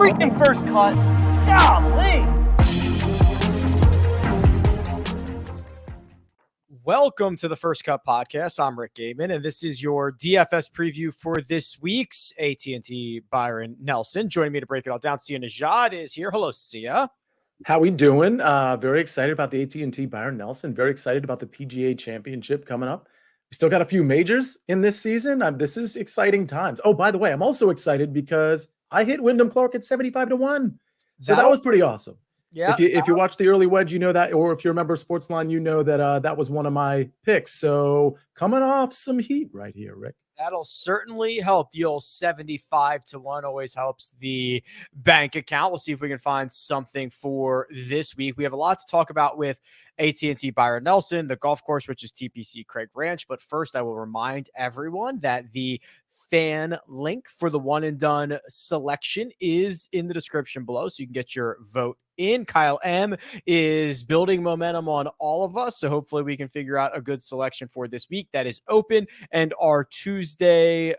freaking first cut. Golly. Welcome to the First Cut Podcast. I'm Rick Gehman, and this is your DFS preview for this week's AT&T Byron Nelson. Joining me to break it all down, Sia Nejad is here. Hello, Sia. How we doing? Very excited about the AT&T Byron Nelson. Very excited about the PGA Championship coming up. We still got a few majors in this season. This is exciting times. Oh, by the way, I'm also excited because I hit Wyndham Clark at 75-1. So that was pretty awesome. Yeah. If you watch the early wedge, you know that, or if you remember Sportsline, you know that that was one of my picks. So coming off some heat right here, Rick. That'll certainly help. The old 75-1 always helps the bank account. We'll see if we can find something for this week. We have a lot to talk about with AT&T Byron Nelson, the golf course, which is TPC Craig Ranch. But first, I will remind everyone that the fan link for the one and done selection is in the description below, so you can get your vote in. Kyle M is building momentum on all of us, so hopefully we can figure out a good selection for this week that is open. And our Tuesday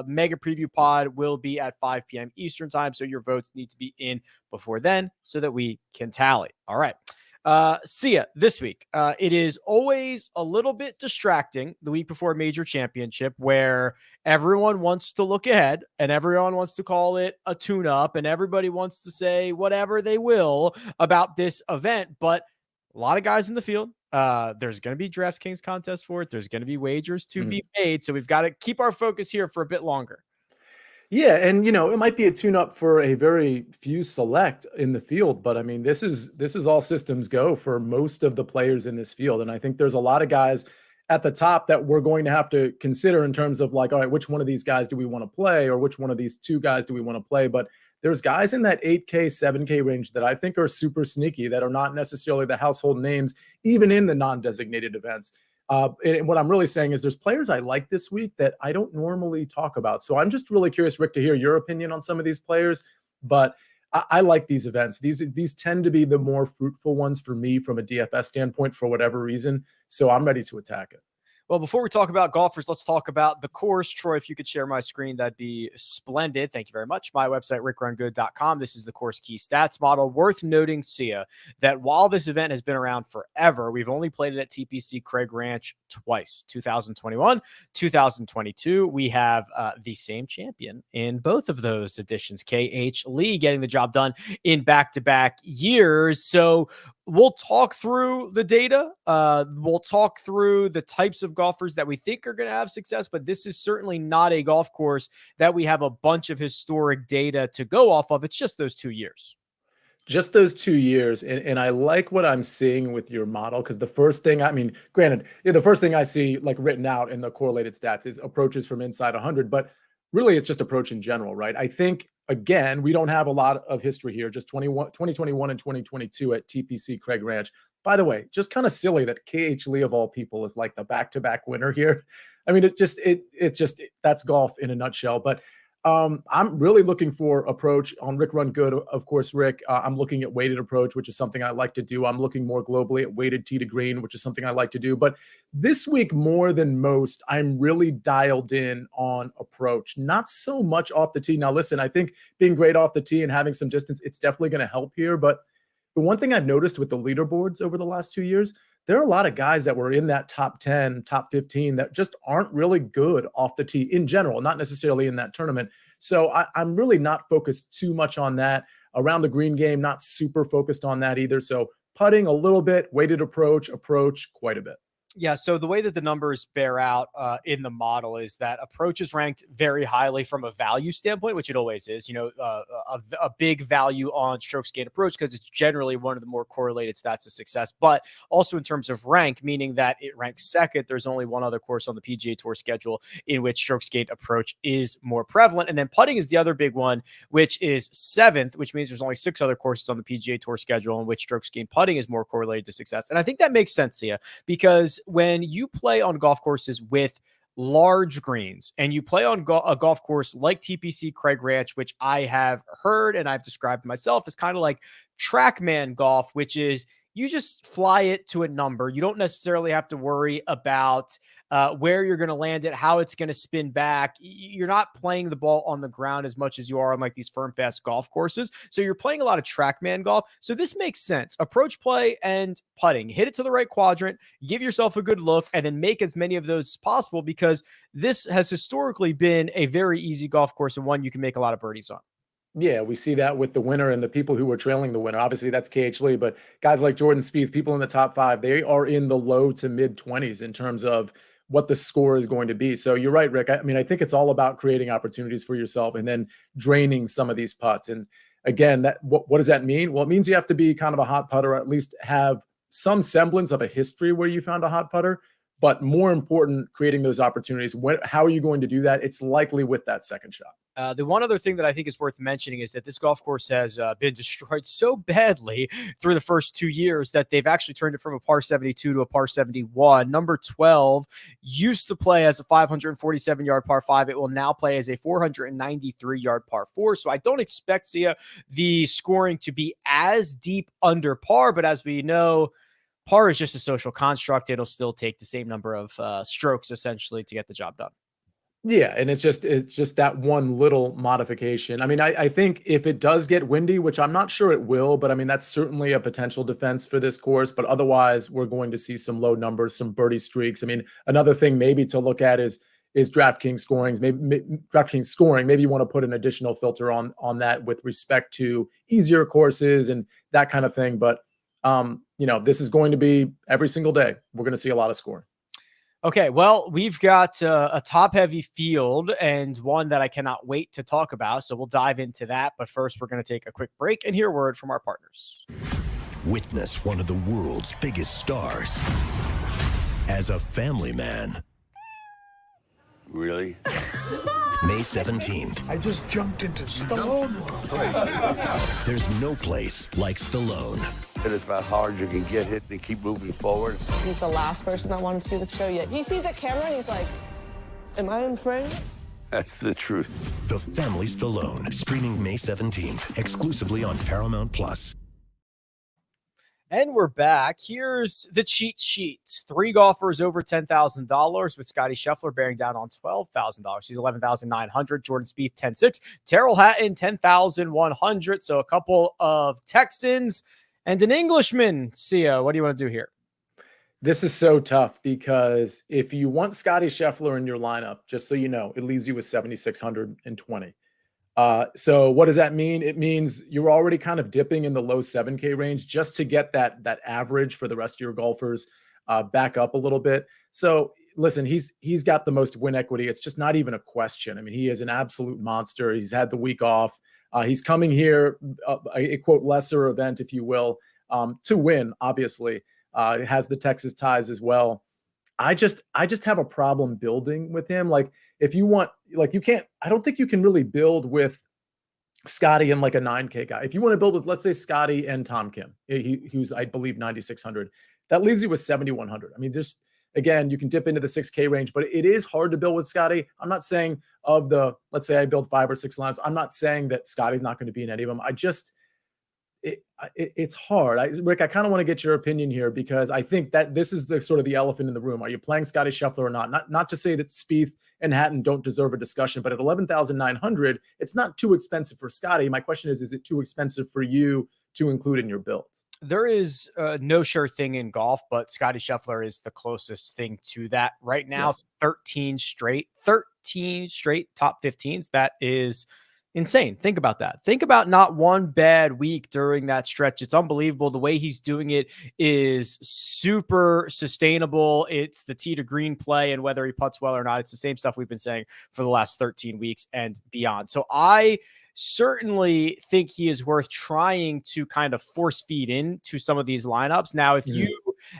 mega preview pod will be at 5 p.m. Eastern time, so your votes need to be in before then so that we can tally. All right. Sia, this week, it is always a little bit distracting the week before a major championship where everyone wants to look ahead and everyone wants to call it a tune-up and everybody wants to say whatever they will about this event. But a lot of guys in the field, there's going to be DraftKings contest for it. There's going to be wagers to be made. So we've got to keep our focus here for a bit longer. Yeah, and it might be a tune-up for a very few select in the field, but I mean, this is all systems go for most of the players in this field, and I think there's a lot of guys at the top that we're going to have to consider in terms of like, all right, which one of these guys do we want to play, or which one of these two guys do we want to play? But there's guys in that 8K, 7K range that I think are super sneaky, that are not necessarily the household names, even in the non-designated events. And what I'm really saying is there's players I like this week that I don't normally talk about. So I'm just really curious, Rick, to hear your opinion on some of these players. But I like these events. These tend to be the more fruitful ones for me from a DFS standpoint for whatever reason. So I'm ready to attack it. Well, before we talk about golfers, let's talk about the course. Troy, if you could share my screen, that'd be splendid. Thank you very much. My website, rickrungood.com. This is the course key stats model. Worth noting, Sia, that while this event has been around forever, we've only played it at TPC Craig Ranch twice, 2021, 2022. We have the same champion in both of those editions, KH Lee, getting the job done in back-to-back years. So we'll talk through the data. We'll talk through the types of golfers that we think are going to have success, but this is certainly not a golf course that we have a bunch of historic data to go off of. It's just those 2 years. Just those 2 years. And I like what I'm seeing with your model, because the first thing, I mean, granted, the first thing I see like written out in the correlated stats is approaches from inside 100, but really it's just approach in general, right? I think, again, we don't have a lot of history here, just 2021 and 2022 at TPC Craig Ranch. By the way, just kind of silly that KH Lee of all people is like the back-to-back winner here. I mean, that's golf in a nutshell. But I'm really looking for approach on Rick Run Good. Of course, Rick, I'm looking at weighted approach, which is something I like to do. I'm looking more globally at weighted tee to green, which is something I like to do. But this week, more than most, I'm really dialed in on approach, not so much off the tee. Now, listen, I think being great off the tee and having some distance, it's definitely going to help here. But the one thing I've noticed with the leaderboards over the last 2 years, there are a lot of guys that were in that top 10, top 15 that just aren't really good off the tee in general, not necessarily in that tournament. So I'm really not focused too much on that. Around the green game, not super focused on that either. So putting a little bit, weighted approach quite a bit. Yeah, so the way that the numbers bear out in the model is that approach is ranked very highly from a value standpoint, which it always is, a big value on strokes gained approach because it's generally one of the more correlated stats to success, but also in terms of rank, meaning that it ranks second. There's only one other course on the PGA Tour schedule in which strokes gained approach is more prevalent. And then putting is the other big one, which is seventh, which means there's only 6 other courses on the PGA Tour schedule in which strokes gained putting is more correlated to success. And I think that makes sense, Sia, because when you play on golf courses with large greens and you play on a golf course like TPC Craig Ranch, which I have heard and I've described myself as kind of like TrackMan golf, which is you just fly it to a number. You don't necessarily have to worry about where you're going to land it, how it's going to spin back. You're not playing the ball on the ground as much as you are on like these firm, fast golf courses. So you're playing a lot of TrackMan golf. So this makes sense. Approach play and putting. Hit it to the right quadrant, give yourself a good look, and then make as many of those as possible, because this has historically been a very easy golf course and one you can make a lot of birdies on. Yeah, we see that with the winner and the people who were trailing the winner. Obviously, that's KH Lee, but guys like Jordan Spieth, people in the top 5, they are in the low to mid 20s in terms of what the score is going to be. So you're right, Rick. I mean, I think it's all about creating opportunities for yourself and then draining some of these putts. And again, what does that mean? Well, it means you have to be kind of a hot putter, or at least have some semblance of a history where you found a hot putter. But more important, creating those opportunities. How are you going to do that? It's likely with that second shot. The one other thing that I think is worth mentioning is that this golf course has been destroyed so badly through the first 2 years that they've actually turned it from a par 72 to a par 71. Number 12 used to play as a 547-yard par 5. It will now play as a 493-yard par 4. So I don't expect the scoring to be as deep under par, but as we know, par is just a social construct. It'll still take the same number of strokes essentially to get the job done. Yeah, and it's just that one little modification. I mean, I think if it does get windy, which I'm not sure it will, but I mean, that's certainly a potential defense for this course. But otherwise, we're going to see some low numbers, some birdie streaks. I mean, another thing maybe to look at is DraftKings scorings. Maybe DraftKings scoring. Maybe you want to put an additional filter on that with respect to easier courses and that kind of thing. But this is going to be every single day. We're going to see a lot of scoring. Okay, well, we've got a top-heavy field and one that I cannot wait to talk about, so we'll dive into that. But first, we're going to take a quick break and hear a word from our partners. Witness one of the world's biggest stars as a family man. Really? May 17th. I just jumped into Stallone. There's no place like Stallone. And it's about how hard you can get hit and keep moving forward. He's the last person that wanted to do this show yet. He sees the camera and he's like, am I in frame? That's the truth. The Family Stallone, streaming May 17th, exclusively on Paramount+. And we're back. Here's the cheat sheet. 3 golfers over $10,000 with Scotty Scheffler bearing down on $12,000. He's $11,900. Jordan Spieth, 10,600. Terrell Hatton, 10,100. So a couple of Texans and an Englishman. Sia, what do you want to do here? This is so tough because if you want Scotty Scheffler in your lineup, just so you know, it leaves you with 7,620. So what does that mean? It means you're already kind of dipping in the low 7K range just to get that average for the rest of your golfers back up a little bit. So listen, he's got the most win equity. It's just not even a question. I mean, he is an absolute monster. He's had the week off. He's coming here, a quote lesser event, if you will, to win. Obviously, has the Texas ties as well. I just have a problem building with him. Like if you want, like you can't, I don't think you can really build with Scotty and like a 9K guy. If you want to build with, let's say Scotty and Tom Kim, who's I believe 9,600, that leaves you with 7,100. I mean, just again, you can dip into the 6K range, but it is hard to build with Scotty. I'm not saying let's say I build 5 or 6 lines. I'm not saying that Scotty's not going to be in any of them. It's hard. Rick, I kind of want to get your opinion here because I think that this is the sort of the elephant in the room. Are you playing Scotty Scheffler or not? Not to say that Spieth and Hatton don't deserve a discussion, but at 11,900, it's not too expensive for Scotty. My question is it too expensive for you to include in your builds? There is no sure thing in golf, but Scotty Scheffler is the closest thing to that right now. Yes. 13 straight top 15s. That is insane. Think about that. Think about not one bad week during that stretch. It's unbelievable. The way he's doing it is super sustainable. It's the tee to green play, and whether he putts well or not, it's the same stuff we've been saying for the last 13 weeks and beyond. So I certainly think he is worth trying to kind of force feed into some of these lineups. Now, if you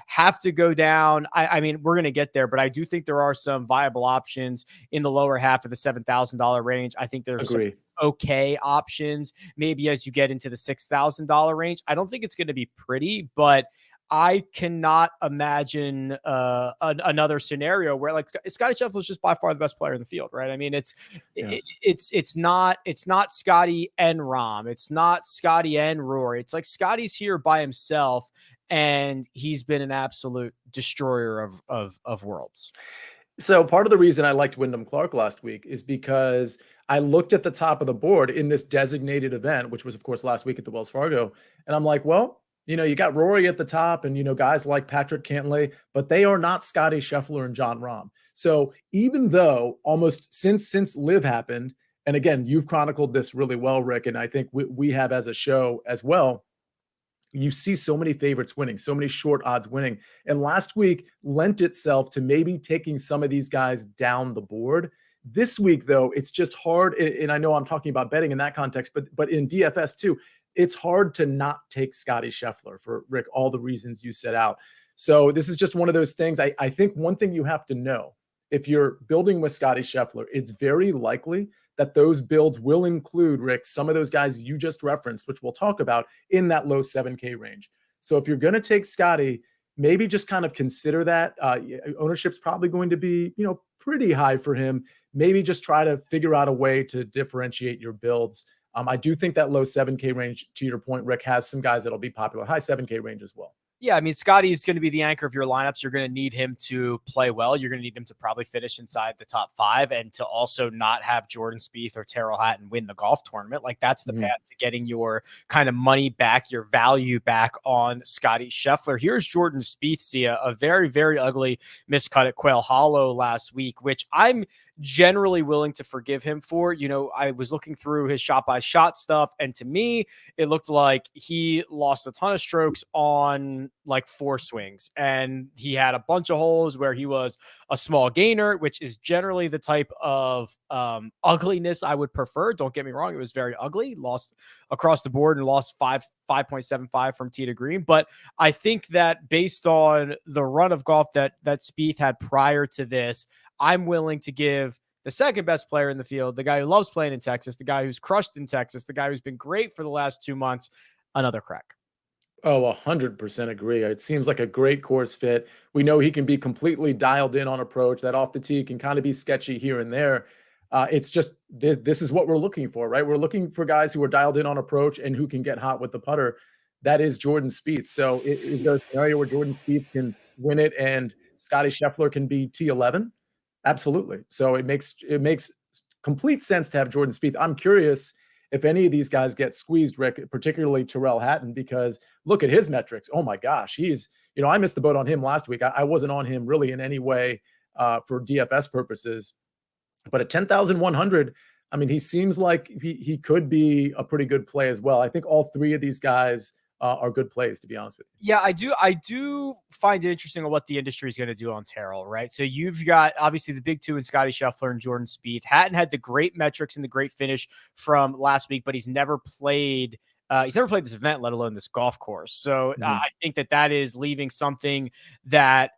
have to go down, I mean, we're going to get there, but I do think there are some viable options in the lower half of the $7,000 range. I think there's some okay options maybe as you get into the $6,000 range. I don't think it's going to be pretty, but I cannot imagine another scenario where like Scotty Scheffler is just by far the best player in the field, right? I mean, it's not Scotty and Rahm, it's not Scotty and Rory. It's like Scotty's here by himself, and he's been an absolute destroyer of worlds. So part of the reason I liked Wyndham Clark last week is because I looked at the top of the board in this designated event, which was, of course, last week at the Wells Fargo. And I'm like, well, you got Rory at the top and, guys like Patrick Cantlay, but they are not Scotty Scheffler and John Rahm. So even though almost since Live happened, and again, you've chronicled this really well, Rick, and I think we have as a show as well, you see so many favorites winning, so many short odds winning. And last week lent itself to maybe taking some of these guys down the board. This week, though, it's just hard. And I know I'm talking about betting in that context, but in DFS too, it's hard to not take Scotty Scheffler for, Rick, all the reasons you set out. So this is just one of those things. I think one thing you have to know, if you're building with Scotty Scheffler, it's very likely that those builds will include, Rick, some of those guys you just referenced, which we'll talk about, in that low 7K range. So if you're going to take Scotty, maybe just kind of consider that. Ownership's probably going to be, pretty high for him. Maybe just try to figure out a way to differentiate your builds. I do think that low 7K range, to your point, Rick, has some guys that'll be popular. High 7K range as well. Yeah, I mean, Scotty is going to be the anchor of your lineups. You're going to need him to play well. You're going to need him to probably finish inside the top 5 and to also not have Jordan Spieth or Tyrrell Hatton win the golf tournament. Like, that's the path to getting your kind of money back, your value back on Scotty Scheffler. Here's Jordan Spieth, Sia, a very, very ugly miscut at Quail Hollow last week, which I'm generally willing to forgive him for. I was looking through his shot by shot stuff, and to me, it looked like he lost a ton of strokes on like 4 swings, and he had a bunch of holes where he was a small gainer, which is generally the type of ugliness I would prefer. Don't get me wrong, it was very ugly, lost across the board and lost 5.75 from tee to green. But I think that based on the run of golf that Spieth had prior to this, I'm willing to give the second best player in the field, the guy who loves playing in Texas, the guy who's crushed in Texas, the guy who's been great for the last 2 months, another crack. Oh, 100% agree. It seems like a great course fit. We know he can be completely dialed in on approach. That off the tee can kind of be sketchy here and there. It's just, this is what we're looking for, right? We're looking for guys who are dialed in on approach and who can get hot with the putter. That is Jordan Spieth. So is there a scenario where Jordan Spieth can win it and Scotty Scheffler can be T11? Absolutely. So it makes complete sense to have Jordan Spieth. I'm curious if any of these guys get squeezed, Rick, particularly Tyrrell Hatton, because look at his metrics. Oh my gosh, he's, I missed the boat on him last week. I wasn't on him really in any way for DFS purposes, but at 10,100, I mean, he seems like he could be a pretty good play as well. I think all 3 of these guys are good plays, to be honest with you. Yeah, I do find it interesting on what the industry is going to do on Tyrrell, right? So you've got obviously the big 2 in Scotty Scheffler and Jordan Spieth. Hatton had the great metrics and the great finish from last week, but he's never played this event, let alone this golf course. So I think that is leaving something that,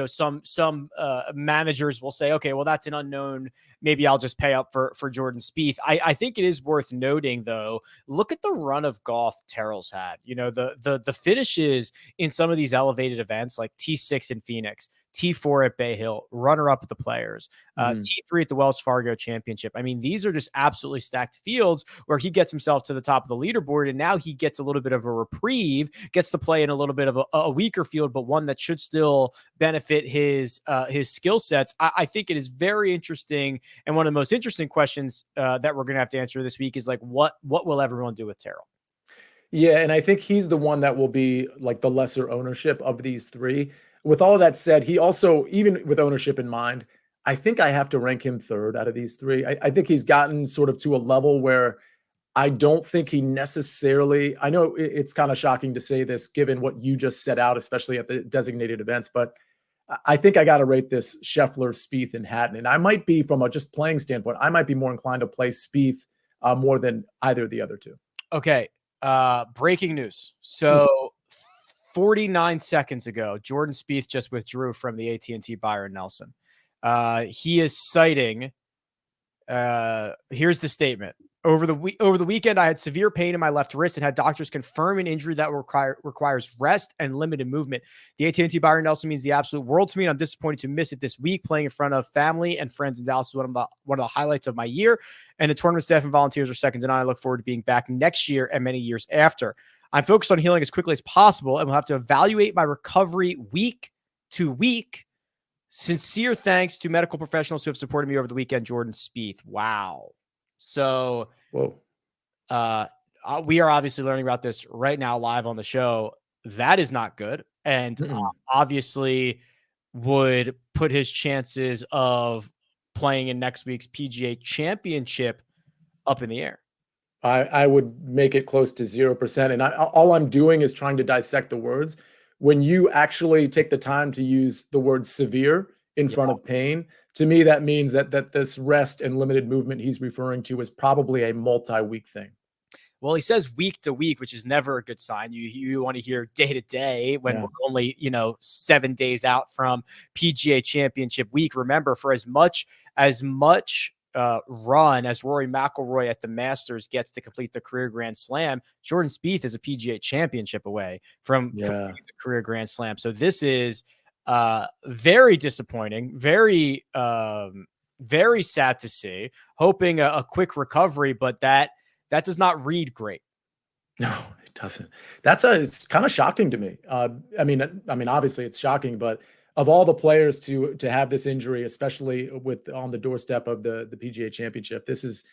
some managers will say, okay, well, that's an unknown. Maybe I'll just pay up for Jordan Spieth. I think it is worth noting, though, look at the run of golf Tyrrell's had. The finishes in some of these elevated events like T6 in Phoenix, T4 at Bay Hill, runner-up at the Players, T3 at the Wells Fargo Championship. I mean, these are just absolutely stacked fields where he gets himself to the top of the leaderboard, and now he gets a little bit of a reprieve, gets to play in a little bit of a weaker field, but one that should still benefit his skill sets. I think it is very interesting, and one of the most interesting questions that we're going to have to answer this week is like, what will everyone do with Tyrrell? Yeah, and I think he's the one that will be like the lesser ownership of these 3. With all of that said, he also, even with ownership in mind, I think I have to rank him 3rd out of these 3. I think he's gotten sort of to a level where I don't think he necessarily, I know it's kind of shocking to say this given what you just set out, especially at the designated events, but I think I got to rate this Scheffler, Spieth, and Hatton. And I might be, from a just playing standpoint, I might be more inclined to play Spieth more than either of the other 2. Okay. Breaking news. So 49 seconds ago, Jordan Spieth just withdrew from the AT&T Byron Nelson. He is citing, here's the statement. Over the weekend, I had severe pain in my left wrist and had doctors confirm an injury that requires rest and limited movement. The AT&T Byron Nelson means the absolute world to me, and I'm disappointed to miss it this week. Playing in front of family and friends in Dallas is one of the highlights of my year, and the tournament staff and volunteers are second to none. I look forward to being back next year and many years after. I'm focused on healing as quickly as possible and will have to evaluate my recovery week to week. Sincere thanks to medical professionals who have supported me over the weekend. Jordan Spieth. Wow. So, Whoa. We are obviously learning about this right now live on the show. That is not good. And obviously would put his chances of playing in next week's PGA Championship up in the air. I would make it close to 0%. And all I'm doing is trying to dissect the words. When you actually take the time to use the word severe in front of pain, to me, that means that this rest and limited movement he's referring to is probably a multi-week thing. Well, he says week to week, which is never a good sign. You want to hear day to day when we're only, 7 days out from PGA Championship week. Remember, for as much run as Rory McIlroy at the Masters gets to complete the career Grand Slam, Jordan Spieth is a PGA Championship away from completing the career Grand Slam. So this is very disappointing, very sad to see. Hoping a quick recovery, but that does not read great. No, it doesn't. It's kind of shocking to me. I mean, obviously it's shocking, but of all the players to have this injury, especially on the doorstep of the PGA Championship, this is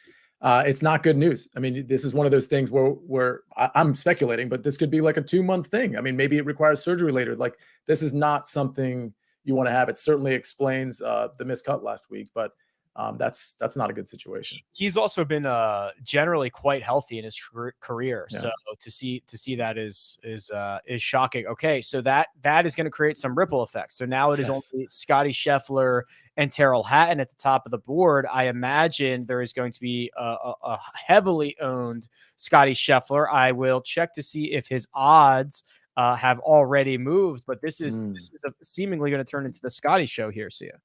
it's not good news. I mean, this is one of those things where I'm speculating, but this could be like a 2-month thing. I mean, maybe it requires surgery later. Like, this is not something you want to have. It certainly explains the missed cut last week, but that's not a good situation. He's also been generally quite healthy in his career. Yeah. So to see that is shocking. Okay. So that is going to create some ripple effects. So now it is only Scotty Scheffler and Terrell Hatton at the top of the board. I imagine there is going to be a heavily owned Scotty Scheffler. I will check to see if his odds have already moved, but this is seemingly going to turn into the Scotty show here, Sia.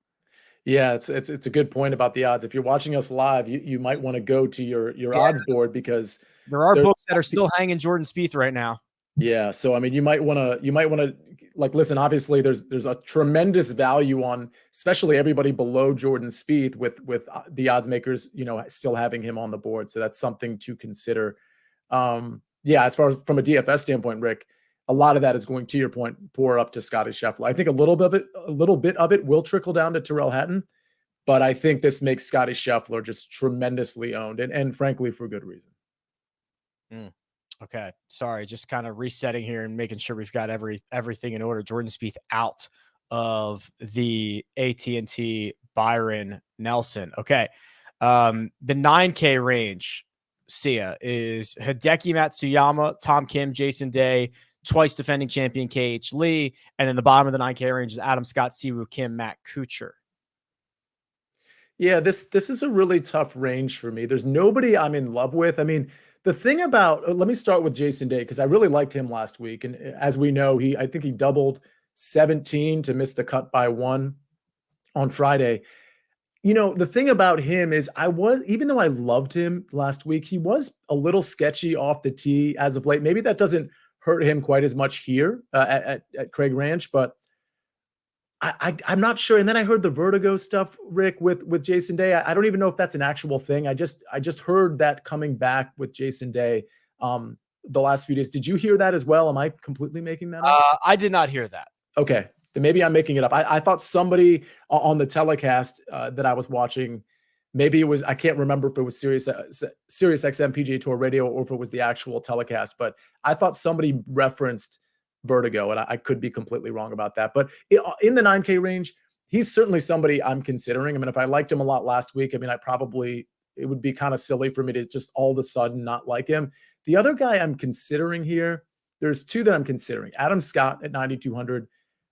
Yeah, it's a good point about the odds. If you're watching us live, you might want to go to your odds board, because there are books that are still hanging Jordan Spieth right now. Yeah, so I mean, you might want to like listen. Obviously, there's a tremendous value on, especially everybody below Jordan Spieth, with the odds makers, still having him on the board. So that's something to consider. As far as from a DFS standpoint, Rick, a lot of that is going, to your point, pour up to Scotty Scheffler. I think a little bit of it will trickle down to Terrell Hatton, but I think this makes Scotty Scheffler just tremendously owned, and frankly, for good reason. Okay, sorry, just kind of resetting here and making sure we've got everything in order. Jordan Spieth out of the AT&T Byron Nelson. Okay, the 9K range, Sia, is Hideki Matsuyama, Tom Kim, Jason Day, twice defending champion KH Lee, and then the bottom of the 9K range is Adam Scott, Siwoo Kim, Matt Kuchar. Yeah, this is a really tough range for me. There's nobody I'm in love with. I mean, the thing about, let me start with Jason Day, because I really liked him last week, and as we know, I think he doubled 17 to miss the cut by 1 on Friday. The thing about him is even though I loved him last week, he was a little sketchy off the tee as of late. Maybe that doesn't hurt him quite as much here at Craig Ranch, but I'm not sure. And then I heard the vertigo stuff, Rick, with Jason Day. I don't even know if that's an actual thing. I just heard that coming back with Jason Day the last few days. Did you hear that as well? Am I completely making that up? I did not hear that. Okay, then maybe I'm making it up. I thought somebody on the telecast that I was watching, maybe it was, I can't remember if it was Sirius XM PGA Tour Radio or if it was the actual telecast, but I thought somebody referenced vertigo, and I could be completely wrong about that. But in the 9K range, he's certainly somebody I'm considering. I mean, if I liked him a lot last week, I mean, it would be kind of silly for me to just all of a sudden not like him. The other guy I'm considering here, there's two that I'm considering. Adam Scott at 9,200.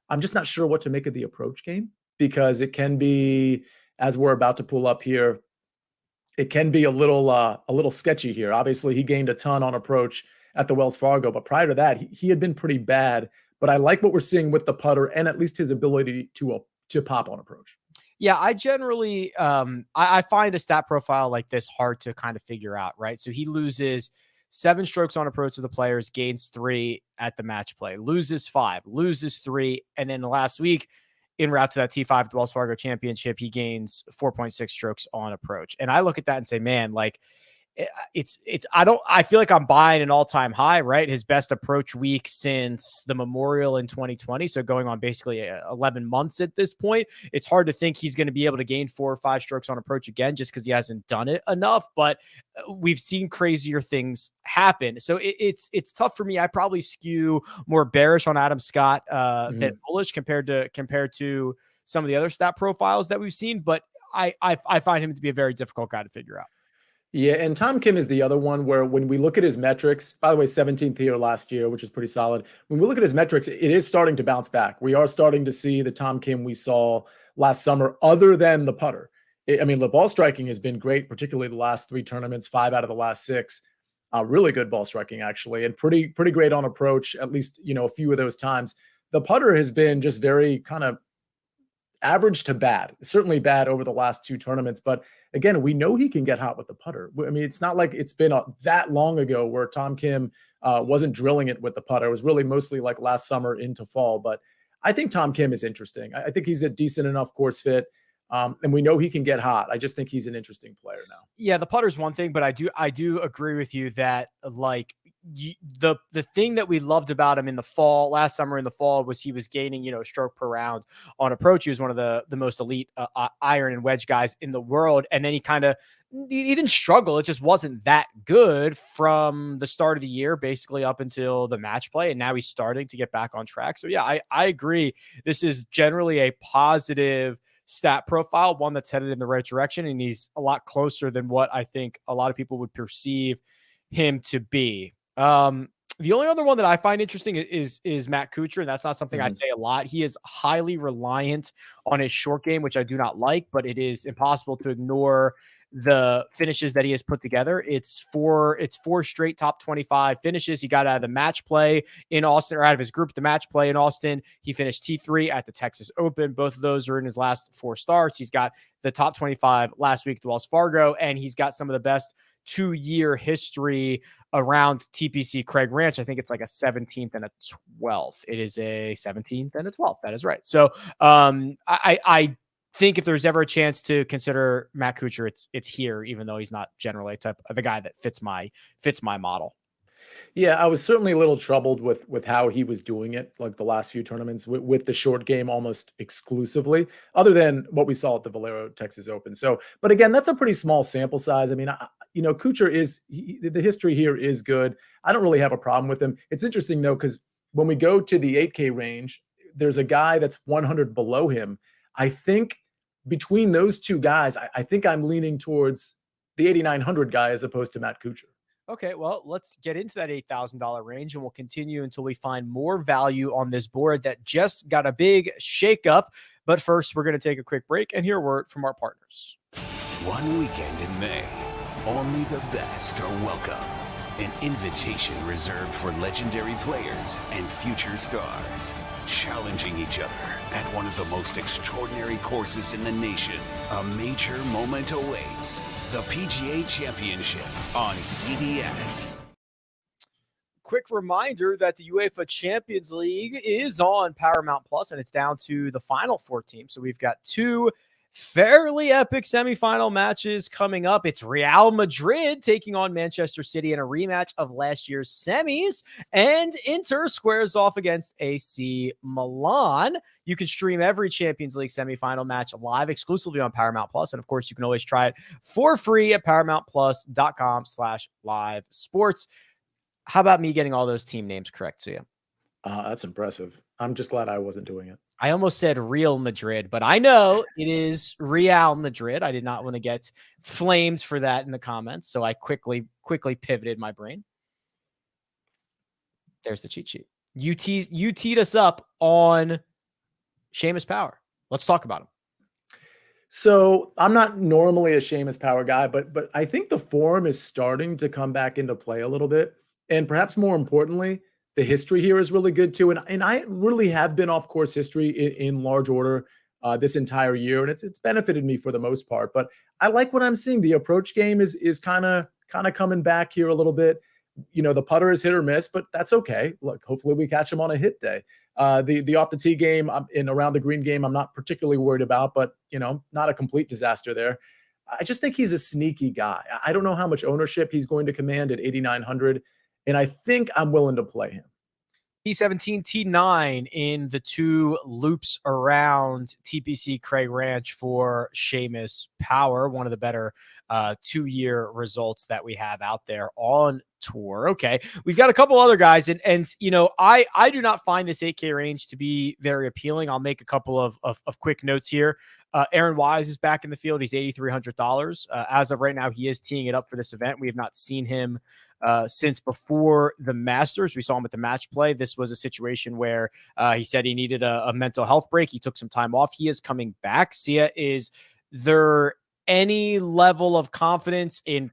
I'm just not sure what to make of the approach game, because it can be, as we're about to pull up here, it can be a little sketchy here. Obviously, he gained a ton on approach at the Wells Fargo, but prior to that, he had been pretty bad. But I like what we're seeing with the putter and at least his ability to pop on approach. Yeah, I generally I find a stat profile like this hard to kind of figure out, right? So he loses 7 strokes on approach to the players, gains 3 at the match play, loses 5, loses 3, and then last week, en route to that T5 at the Wells Fargo Championship, he gains 4.6 strokes on approach. And I look at that and say, man, like, I feel like I'm buying an all-time high, right? His best approach week since the Memorial in 2020. So going on basically 11 months at this point, it's hard to think he's going to be able to gain 4 or 5 strokes on approach again, just because he hasn't done it enough. But we've seen crazier things happen. So it's tough for me. I probably skew more bearish on Adam Scott than bullish compared to some of the other stat profiles that we've seen. But I find him to be a very difficult guy to figure out. Yeah, and Tom Kim is the other one where when we look at his metrics, by the way, 17th here last year, which is pretty solid. When we look at his metrics, it is starting to bounce back. We are starting to see the Tom Kim we saw last summer, other than the putter. I mean, the ball striking has been great, particularly the last 3 tournaments, 5 out of the last 6. Really good ball striking, actually, and pretty great on approach, at least, a few of those times. The putter has been just very kind of average to bad, certainly bad over the last 2 tournaments. But again, we know he can get hot with the putter. I mean, it's not like it's been that long ago where Tom Kim wasn't drilling it with the putter. It was really mostly like last summer into fall. But I think Tom Kim is interesting. I think he's a decent enough course fit. And we know he can get hot. I just think he's an interesting player now. Yeah, the putter's one thing, but I do agree with you that the thing that we loved about him in the fall, last summer in the fall, was he was gaining, a stroke per round on approach. He was one of the most elite iron and wedge guys in the world. And then he didn't struggle. It just wasn't that good from the start of the year, basically up until the match play. And now he's starting to get back on track. So yeah, I agree. This is generally a positive stat profile, one that's headed in the right direction. And he's a lot closer than what I think a lot of people would perceive him to be. The only other one that I find interesting is Matt Kuchar, and that's not something I say a lot. He is highly reliant on his short game, which I do not like, but it is impossible to ignore the finishes that he has put together. It's four straight top 25 finishes. He got out of the match play in Austin, or out of his group, the match play in Austin. He finished T3 at the Texas Open. Both of those are in his last 4 starts. He's got the top 25 last week at Wells Fargo, and he's got some of the best 2-year history around TPC Craig Ranch. I think it's like a 17th and a 12th. It is a 17th and a 12th. That is right. So I think if there's ever a chance to consider Matt Kuchar, it's here, even though he's not generally the guy that fits my model. Yeah, I was certainly a little troubled with how he was doing it, like the last few tournaments with the short game almost exclusively, other than what we saw at the Valero Texas Open. So, but again, that's a pretty small sample size. I mean, Kuchar the history here is good. I don't really have a problem with him. It's interesting though, because when we go to the 8K range, there's a guy that's 100 below him. I think between those two guys, I think I'm leaning towards the 8,900 guy as opposed to Matt Kuchar. Okay, well, let's get into that $8,000 range, and we'll continue until we find more value on this board that just got a big shakeup. But first, we're going to take a quick break and hear a word from our partners. One weekend in May, only the best are welcome. An invitation reserved for legendary players and future stars, challenging each other at one of the most extraordinary courses in the nation. A major moment awaits. The PGA Championship on CBS. Quick reminder that the UEFA Champions League is on Paramount Plus, and it's down to the final 4 teams. So we've got 2 fairly epic semifinal matches coming up. It's Real Madrid taking on Manchester City in a rematch of last year's semis, and Inter squares off against AC Milan. You can stream every Champions League semifinal match live exclusively on Paramount Plus. And of course, you can always try it for free at paramountplus.com/live sports. How about me getting all those team names correct, Sia? That's impressive. I'm just glad I wasn't doing it. I almost said Real Madrid, but I know it is Real Madrid. I did not want to get flamed for that in the comments, so I quickly pivoted my brain. There's the cheat sheet. You teed us up on Seamus Power. Let's talk about him. So I'm not normally a Seamus Power guy, but I think the form is starting to come back into play a little bit, and perhaps more importantly, the history here is really good too. And I really have been off course history in large order this entire year. And it's benefited me for the most part, but I like what I'm seeing. The approach game is kind of coming back here a little bit. The putter is hit or miss, but that's okay. Look, hopefully we catch him on a hit day. The off the tee game in around the green game, I'm not particularly worried about, but not a complete disaster there. I just think he's a sneaky guy. I don't know how much ownership he's going to command at 8,900, and I think I'm willing to play him. T17, T9 in the 2 loops around TPC Craig Ranch for Seamus Power, one of the better 2-year results that we have out there on tour. Okay, we've got a couple other guys, and you know, I do not find this 8K range to be very appealing. I'll make a couple of quick notes here. Aaron Wise is back in the field. He's $8,300. As of right now, he is teeing it up for this event. We have not seen him since before the Masters. We saw him at the match play. This was a situation where he said he needed a mental health break. He took some time off. He is coming back. Sia, is there any level of confidence in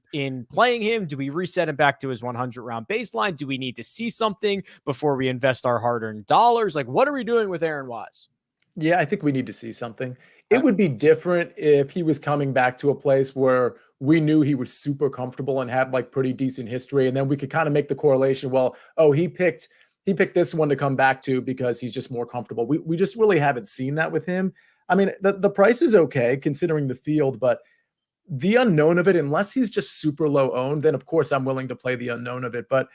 playing him? Do we reset him back to his 100 round baseline? Do we need to see something before we invest our hard-earned dollars? Like, what are we doing with Aaron Wise? Yeah, I think we need to see something. It would be different if he was coming back to a place where we knew he was super comfortable and had like pretty decent history. And then we could kind of make the correlation. Well, oh, he picked this one to come back to because he's just more comfortable. We just really haven't seen that with him. I mean, the price is okay considering the field, but the unknown of it, unless he's just super low owned, then of course I'm willing to play the unknown of it. But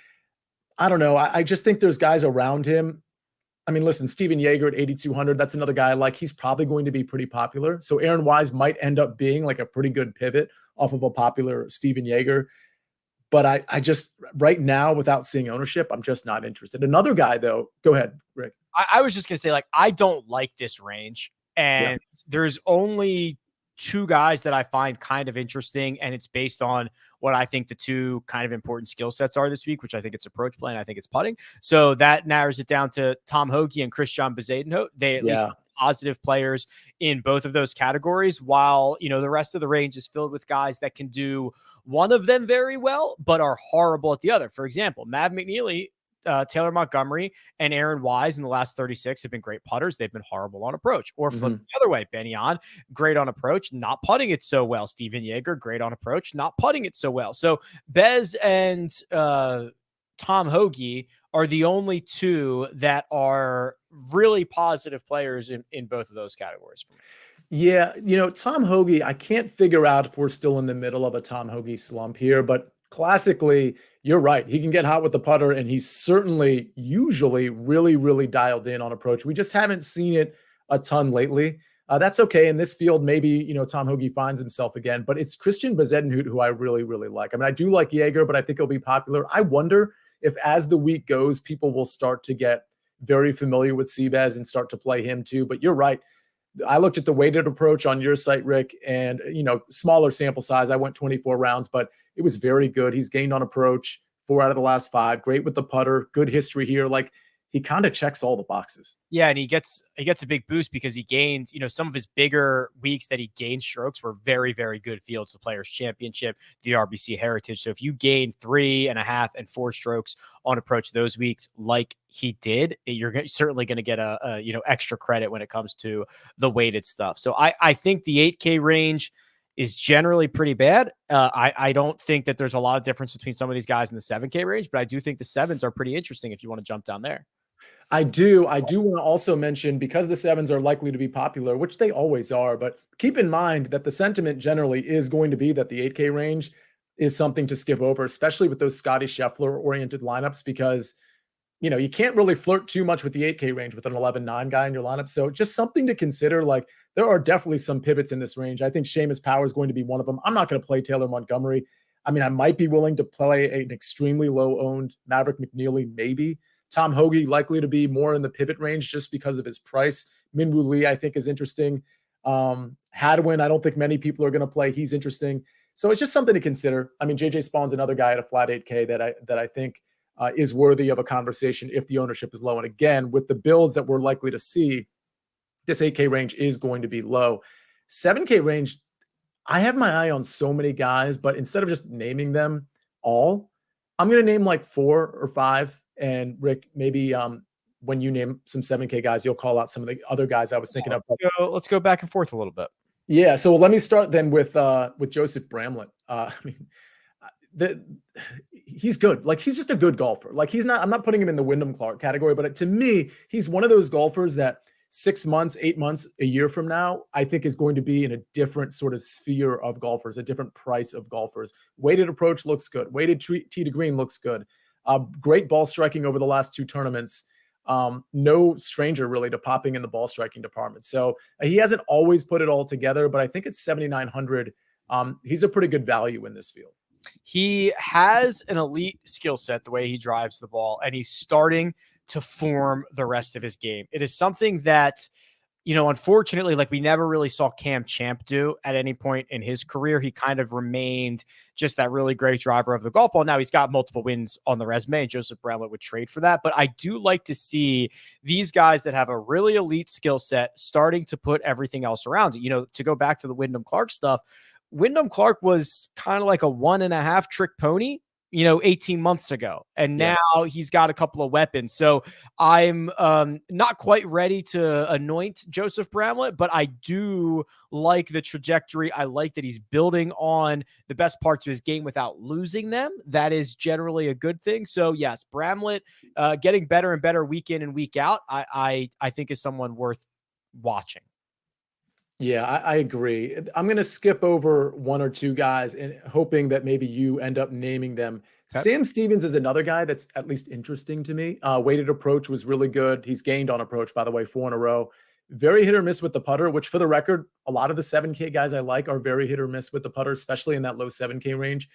I don't know. I just think there's guys around him. I mean, listen, Steven Yeager at 8,200, that's another guy like he's probably going to be pretty popular. So Aaron Wise might end up being like a pretty good pivot off of a popular Steven Yeager. But I just, right now, without seeing ownership, I'm just not interested. Another guy, though, go ahead, Rick. I was just going to say, like, I don't like this range. And there's only 2 guys that I find kind of interesting, and it's based on what I think the 2 kind of important skill sets are this week, which I think it's approach play and I think it's putting. So that narrows it down to Tom Hoge and Christian Bezuidenhout. They at least positive players in both of those categories, while, you know, the rest of the range is filled with guys that can do one of them very well, but are horrible at the other. For example, Mav McNeely, Taylor Montgomery, and Aaron Wise in the last 36 have been great putters. They've been horrible on approach. Or flip the other way, Ben Yon, great on approach, not putting it so well. Steven Yeager, great on approach, not putting it so well. So Bez and Tom Hoge are the only 2 that are really positive players in both of those categories for me. Yeah, you know, Tom Hoge, I can't figure out if we're still in the middle of a Tom Hoge slump here, but classically, you're right. He can get hot with the putter, and he's certainly usually really, really dialed in on approach. We just haven't seen it a ton lately. That's okay. In this field, maybe, you know, Tom Hoge finds himself again, but it's Christian Bezuidenhout who I really, really like. I mean, I do like Yeager, but I think he'll be popular. I wonder if as the week goes, people will start to get very familiar with Seabez and start to play him too. But you're right. I looked at the weighted approach on your site, Rick, and, you know, smaller sample size. I went 24 rounds, but it was very good. He's gained on approach 4 out of the last 5. Great with the putter. Good history here. Like, he kind of checks all the boxes. Yeah, and he gets a big boost because he gains, you know, some of his bigger weeks that he gained strokes were very, very good fields, the Players Championship, the RBC Heritage. So if you gain 3.5 and 4 strokes on approach those weeks like he did, you're certainly going to get a you know, extra credit when it comes to the weighted stuff. So I think the 8K range is generally pretty bad. I don't think that there's a lot of difference between some of these guys in the 7K range, but I do think the 7s are pretty interesting if you want to jump down there. I do want to also mention, because the 7s are likely to be popular, which they always are, but keep in mind that the sentiment generally is going to be that the 8K range is something to skip over, especially with those Scotty Scheffler oriented lineups, because, you know, you can't really flirt too much with the 8K range with an 11-9 guy in your lineup. So just something to consider. Like, there are definitely some pivots in this range. I think Seamus Power is going to be one of them. I'm not going to play Taylor Montgomery. I mean, I might be willing to play an extremely low owned Maverick McNeely, maybe. Tom Hoge likely to be more in the pivot range just because of his price. Minwoo Lee, I think, is interesting. Hadwin, I don't think many people are going to play. He's interesting. So it's just something to consider. I mean, JJ Spawn's another guy at a flat 8K that I think is worthy of a conversation if the ownership is low. And again, with the builds that we're likely to see, this 8K range is going to be low. 7K range, I have my eye on so many guys, but instead of just naming them all, I'm going to name like 4 or 5. And Rick, maybe when you name some 7K guys, you'll call out some of the other guys I was thinking of. Let's go back and forth a little bit. Yeah. So let me start then with Joseph Bramlett. I mean, he's good. Like, he's just a good golfer. Like, I'm not putting him in the Wyndham Clark category, but to me, he's one of those golfers that 6 months, 8 months, a year from now, I think is going to be in a different sort of sphere of golfers, a different price of golfers. Weighted approach looks good. Weighted tee to green looks good. Great ball striking over the last 2 tournaments. No stranger really to popping in the ball striking department. So he hasn't always put it all together, but I think it's 7,900. He's a pretty good value in this field. He has an elite skill set, the way he drives the ball, and he's starting to form the rest of his game. It is something that, unfortunately, like we never really saw Cam Champ do at any point in his career. He kind of remained just that really great driver of the golf ball. Now he's got multiple wins on the resume, and Joseph Bramlett would trade for that. But I do like to see these guys that have a really elite skill set starting to put everything else around it. To go back to the Wyndham Clark stuff, Wyndham Clark was kind of like a 1.5 trick pony, 18 months ago. And now he's got a couple of weapons. So I'm not quite ready to anoint Joseph Bramlett, but I do like the trajectory. I like that he's building on the best parts of his game without losing them. That is generally a good thing. So yes, Bramlett getting better and better week in and week out, I think is someone worth watching. Yeah, I agree. I'm going to skip over 1 or 2 guys and hoping that maybe you end up naming them. Okay. Sam Stevens is another guy that's at least interesting to me. Weighted approach was really good. He's gained on approach, by the way, 4 in a row. Very hit or miss with the putter, which for the record, a lot of the 7K guys I like are very hit or miss with the putter, especially in that low 7K range.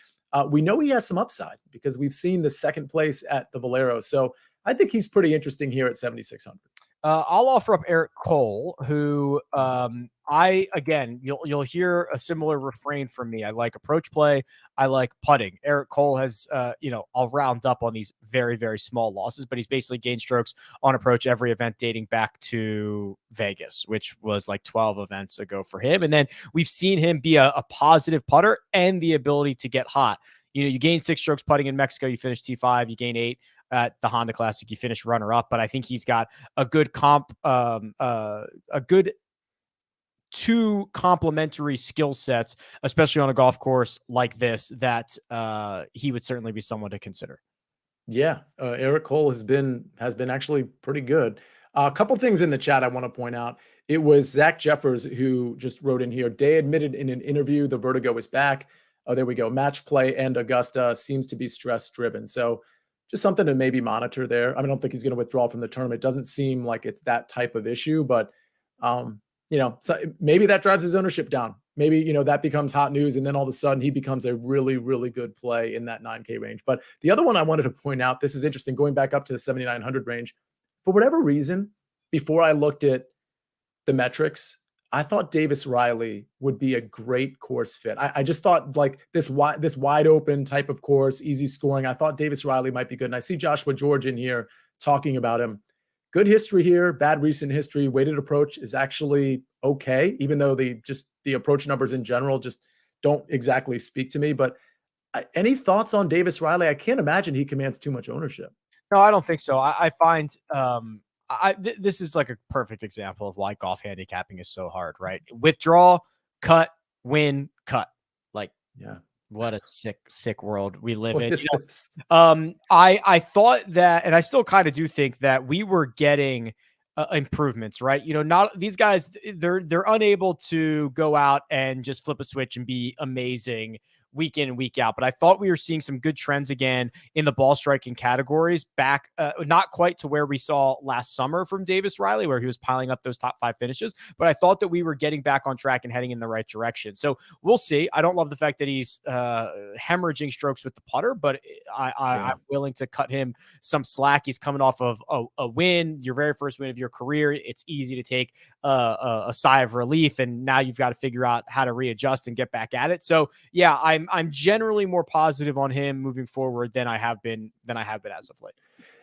We know he has some upside because we've seen the second place at the Valero. So I think he's pretty interesting here at 7,600. I'll offer up Eric Cole, who you'll hear a similar refrain from me. I like approach play. I like putting. Eric Cole has, I'll round up on these very, very small losses, but he's basically gained strokes on approach every event dating back to Vegas, which was like 12 events ago for him. And then we've seen him be a positive putter and the ability to get hot. You gain 6 strokes putting in Mexico. You finish T5, you gain 8. At the Honda Classic, you finish runner-up, but I think he's got a good two complementary skill sets, especially on a golf course like this, that he would certainly be someone to consider. Yeah, Eric Cole has been actually pretty good. A couple things in the chat I want to point out. It was Zach Jeffers who just wrote in here. Day admitted in an interview the vertigo is back. Oh, there we go. Match play and Augusta seems to be stress-driven. So just something to maybe monitor there. I don't think he's going to withdraw from the tournament. It doesn't seem like it's that type of issue, but so maybe that drives his ownership down. Maybe, that becomes hot news. And then all of a sudden he becomes a really, really good play in that 9K range. But the other one I wanted to point out, this is interesting, going back up to the 7,900 range, for whatever reason, before I looked at the metrics, I thought Davis Riley would be a great course fit. I just thought like this wide open type of course, easy scoring. I thought Davis Riley might be good. And I see Joshua George in here talking about him. Good history here, bad recent history. Weighted approach is actually okay, even though the approach numbers in general just don't exactly speak to me. But any thoughts on Davis Riley? I can't imagine he commands too much ownership. No, I don't think so. I find this is like a perfect example of why golf handicapping is so hard, right? Withdraw, cut, win, cut. Like, yeah, what a sick world we live in. I thought that, and I still kind of do think that we were getting improvements, right? Not these guys, they're unable to go out and just flip a switch and be amazing week in and week out. But I thought we were seeing some good trends again in the ball striking categories back, not quite to where we saw last summer from Davis Riley, where he was piling up those top 5 finishes. But I thought that we were getting back on track and heading in the right direction. So we'll see. I don't love the fact that he's hemorrhaging strokes with the putter, but I'm willing to cut him some slack. He's coming off of a win, your very first win of your career. It's easy to take a sigh of relief, and now you've got to figure out how to readjust and get back at it. So yeah, I'm generally more positive on him moving forward than I have been as of late.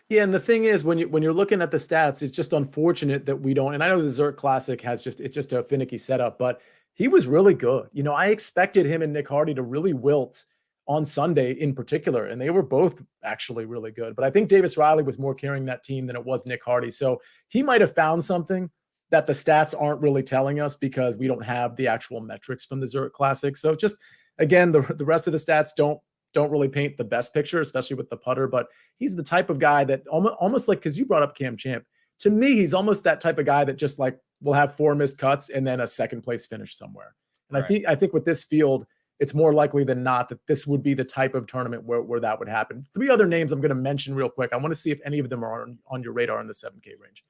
Yeah, and the thing is, when you're looking at the stats, it's just unfortunate that we don't. And I know the Zurich Classic it's just a finicky setup, but he was really good. I expected him and Nick Hardy to really wilt on Sunday in particular, and they were both actually really good. But I think Davis Riley was more carrying that team than it was Nick Hardy. So he might have found something that the stats aren't really telling us because we don't have the actual metrics from the Zurich Classic. So just again, the rest of the stats don't really paint the best picture, especially with the putter. But he's the type of guy that almost like, because you brought up Cam Champ, to me, he's almost that type of guy that just like will have 4 missed cuts and then a second place finish somewhere. And I think with this field, it's more likely than not that this would be the type of tournament where that would happen. 3 other names I'm going to mention real quick. I want to see if any of them are on your radar in the 7K range.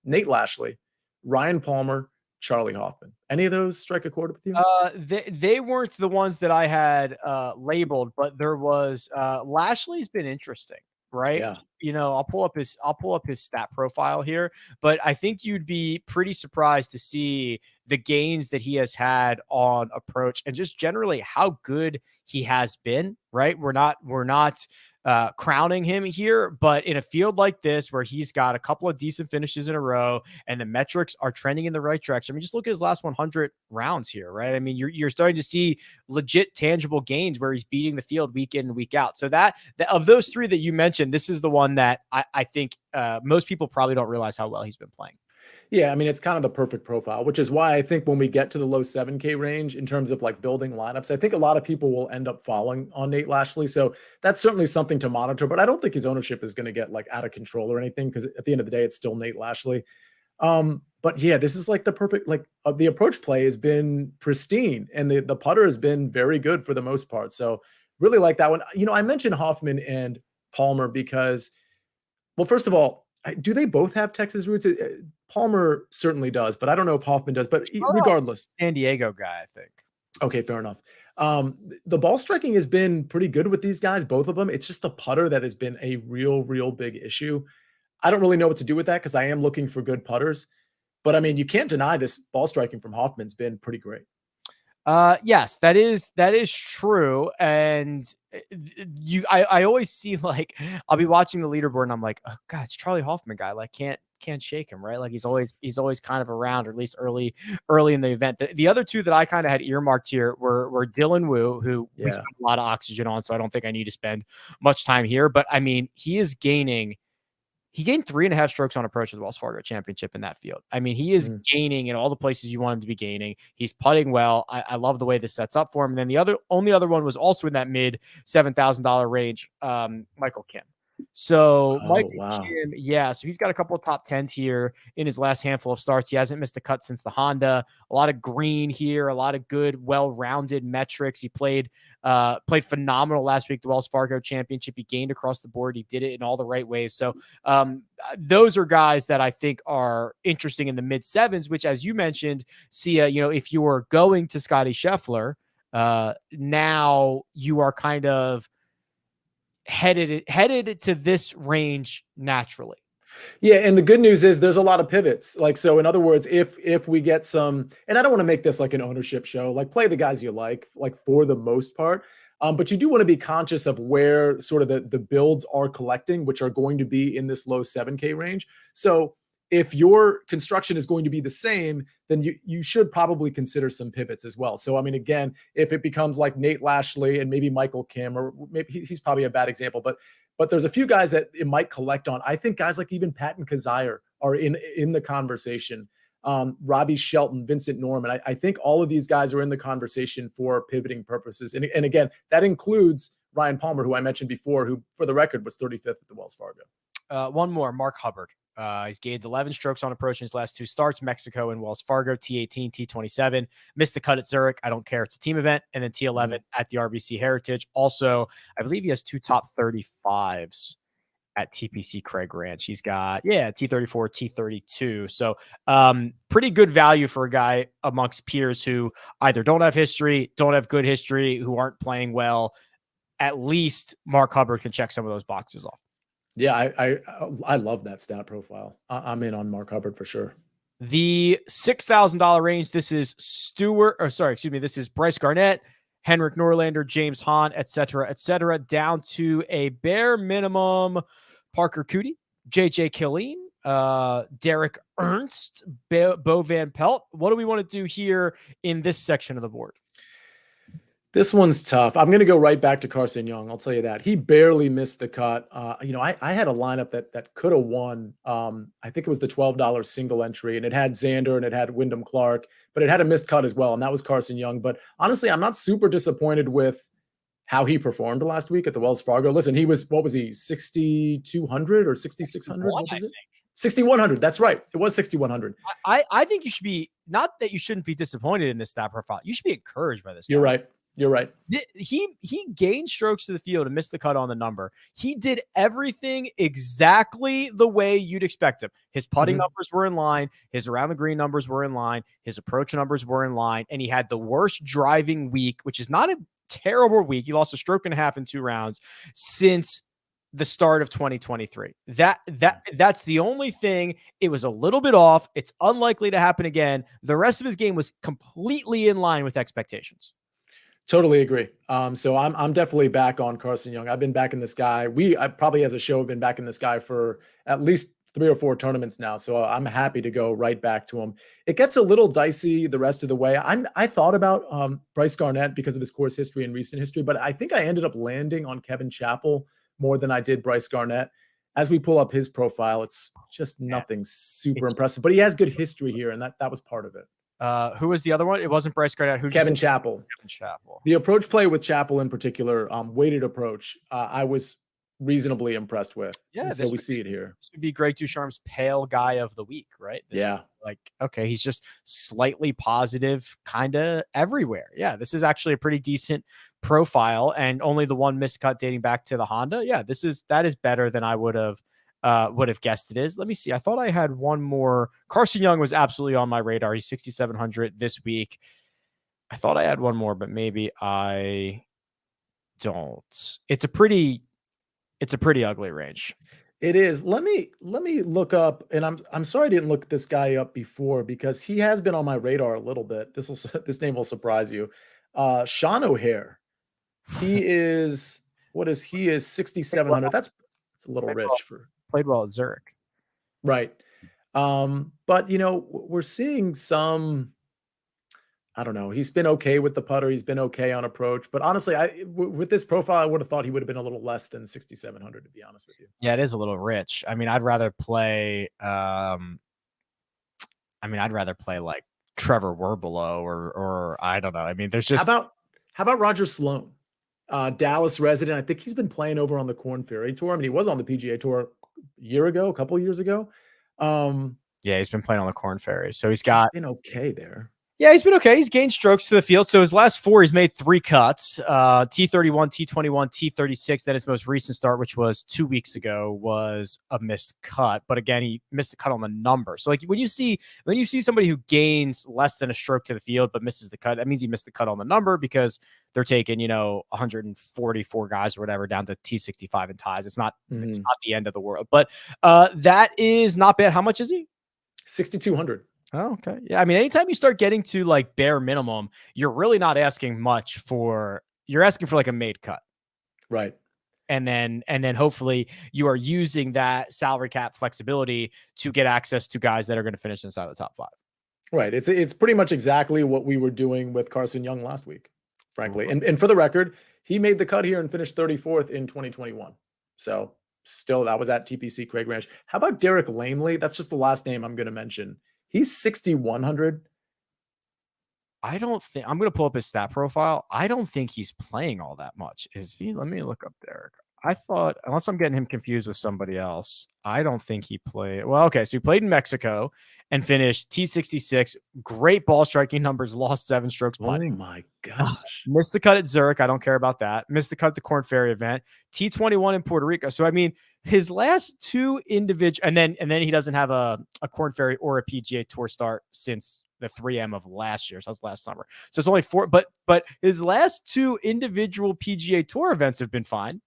Nate Lashley, Ryan Palmer, Charlie Hoffman. Any of those strike a chord with you? They weren't the ones that I had labeled, but there was Lashley's been interesting, right? Yeah. You know, I'll pull up his stat profile here, but I think you'd be pretty surprised to see the gains that he has had on approach and just generally how good he has been, right? We're not crowning him here, but in a field like this where he's got a couple of decent finishes in a row and the metrics are trending in the right direction. I mean, just look at his last 100 rounds here, right? I mean, you're starting to see legit tangible gains where he's beating the field week in and week out. So that of those 3 that you mentioned, this is the one that I think most people probably don't realize how well he's been playing. Yeah, I mean, it's kind of the perfect profile, which is why I think when we get to the low 7K range in terms of like building lineups, I think a lot of people will end up falling on Nate Lashley. So that's certainly something to monitor, but I don't think his ownership is going to get like out of control or anything because at the end of the day, it's still Nate Lashley. But yeah, this is like the perfect, like the approach play has been pristine and the putter has been very good for the most part. So really like that one. You know, I mentioned Hoffman and Palmer because, well, first of all, do they both have Texas roots? Palmer certainly does, but I don't know if Hoffman does. But regardless, San Diego guy, I think. Okay, fair enough. The ball striking has been pretty good with these guys, both of them. It's just the putter that has been a real big issue. I don't really know what to do with that because I am looking for good putters. But I mean, you can't deny this ball striking from Hoffman's been pretty great. Yes, that is true. And I always see like, I'll be watching the leaderboard and I'm like, oh God, it's Charlie Hoffman guy. Like can't shake him, right? Like he's always kind of around, or at least early in the event. The other 2 that I kind of had earmarked here were Dylan Wu, who we spent a lot of oxygen on. So I don't think I need to spend much time here, but I mean, he gained 3.5 strokes on approach at the Wells Fargo Championship in that field. I mean, he is gaining in all the places you want him to be gaining. He's putting well. I love the way this sets up for him. And then the only other one was also in that mid $7,000 range, Michael Kim. So Kim, so he's got a couple of top 10s here in his last handful of starts. He hasn't missed a cut since the Honda. A lot of green here, a lot of good, well-rounded metrics. He played phenomenal last week, the Wells Fargo Championship. He gained across the board. He did it in all the right ways. So those are guys that I think are interesting in the mid 7s, which, as you mentioned, Sia, you know, if you were going to Scotty Scheffler, now you are kind of headed to this range naturally. Yeah, and the good news is there's a lot of pivots. Like, so in other words, if we get some, and I don't want to make this like an ownership show, like play the guys you like for the most part. But you do want to be conscious of where sort of the builds are collecting, which are going to be in this low 7K range. So if your construction is going to be the same, then you should probably consider some pivots as well. So, I mean, again, if it becomes like Nate Lashley and maybe Michael Kim, or maybe he's probably a bad example, but there's a few guys that it might collect on. I think guys like even Patton Kazire are in the conversation. Robbie Shelton, Vincent Norman. I think all of these guys are in the conversation for pivoting purposes. And again, that includes Ryan Palmer, who I mentioned before, who for the record was 35th at the Wells Fargo. One more, Mark Hubbard. He's gained 11 strokes on approach in his last 2 starts, Mexico and Wells Fargo, T18, T27. Missed the cut at Zurich. I don't care. It's a team event. And then T11 at the RBC Heritage. Also, I believe he has 2 top 35s at TPC Craig Ranch. He's got, T34, T32. So pretty good value for a guy amongst peers who either don't have history, don't have good history, who aren't playing well. At least Mark Hubbard can check some of those boxes off. Yeah, I love that stat profile. I'm in on Mark Hubbard for sure. The $6,000 range. This is this is Bryce Garnett, Henrik Norlander, James Hahn, et cetera, down to a bare minimum Parker Cootie, JJ Killeen, Derek Ernst, Bo Van Pelt. What do we want to do here in this section of the board? This one's tough. I'm going to go right back to Carson Young. I'll tell you that. He barely missed the cut. I had a lineup that could have won. I think it was the $12 single entry, and it had Xander and it had Wyndham Clark, but it had a missed cut as well, and that was Carson Young. But honestly, I'm not super disappointed with how he performed last week at the Wells Fargo. Listen, he was, what was he, 6,200 or 6,600? What was it? 6,100. That's right. It was 6,100. I think you should be, not that you shouldn't be disappointed in this stat profile. You should be encouraged by this. You're right. You're right. He gained strokes to the field and missed the cut on the number. He did everything exactly the way you'd expect him. His putting numbers were in line. His around the green numbers were in line. His approach numbers were in line. And he had the worst driving week, which is not a terrible week. He lost a stroke and a half in 2 rounds since the start of 2023. That's the only thing. It was a little bit off. It's unlikely to happen again. The rest of his game was completely in line with expectations. Totally agree. So I'm definitely back on Carson Young. I've been backing this guy. I probably as a show have been backing this guy for at least 3 or 4 tournaments now. So I'm happy to go right back to him. It gets a little dicey the rest of the way. I thought about Bryce Garnett because of his course history and recent history, but I think I ended up landing on Kevin Chappell more than I did Bryce Garnett. As we pull up his profile, it's just nothing super impressive, but he has good history here, and that was part of it. Who was the other one? It wasn't Bryce Garnett. Kevin Chappell. Kevin Chappell. The approach play with Chappell in particular, weighted approach, I was reasonably impressed with. Yeah, so we see it here. This would be Greg DuCharme's pale guy of the week, right? Okay, he's just slightly positive kind of everywhere. Yeah, this is actually a pretty decent profile, and only the one miscut dating back to the Honda. Yeah, that is better than I would have guessed it is. Let me see. I thought I had one more. Carson Young was absolutely on my radar. He's 6,700 this week. I thought I had one more, but maybe I don't. It's a pretty ugly range. It is. Let me look up, and I'm sorry I didn't look this guy up before because he has been on my radar a little bit. This name will surprise you. Sean O'Hare. He is 6,700. That's a little rich for played well at Zurich. Right. But we're seeing some, I don't know. He's been okay with the putter. He's been okay on approach, but honestly, with this profile, I would have thought he would have been a little less than 6,700 to be honest with you. Yeah, it is a little rich. I mean, I'd rather play like Trevor Werbelow or I don't know. I mean, there's just how about Roger Sloan? Dallas resident. I think he's been playing over on the Korn Ferry Tour. I mean, he was on the PGA Tour a couple years ago. Yeah, he's been playing on the Korn Ferry. So he's been okay there. Yeah, he's been okay. He's gained strokes to the field. So his last 4, he's made 3 cuts, T31, T21, T36. Then his most recent start, which was 2 weeks ago, was a missed cut. But again, he missed the cut on the number. So like when you see somebody who gains less than a stroke to the field, but misses the cut, that means he missed the cut on the number because they're taking, 144 guys or whatever down to T65 and ties. It's not the end of the world, but that is not bad. How much is he? 6,200. Oh, okay. Yeah. I mean, anytime you start getting to like bare minimum, you're really not asking much you're asking for like a made cut. Right. And then hopefully you are using that salary cap flexibility to get access to guys that are going to finish inside the top 5. Right. It's pretty much exactly what we were doing with Carson Young last week, frankly. And for the record, he made the cut here and finished 34th in 2021. So still, that was at TPC Craig Ranch. How about Derek Lamley? That's just the last name I'm going to mention. He's 6,100. I don't think I'm going to pull up his stat profile. I don't think he's playing all that much. Is he? Let me look up Derek. I thought, unless I'm getting him confused with somebody else, I don't think he played. Well, okay. So he played in Mexico and finished T66. Great ball striking numbers, lost 7 strokes. Oh my gosh. Missed the cut at Zurich. I don't care about that. Missed the cut at the Korn Ferry event. T21 in Puerto Rico. So, I mean, his last 2 individual, and then he doesn't have a Korn Ferry or a PGA Tour start since the 3M of last year. So that's last summer. So it's only 4, but his last 2 individual PGA Tour events have been fine.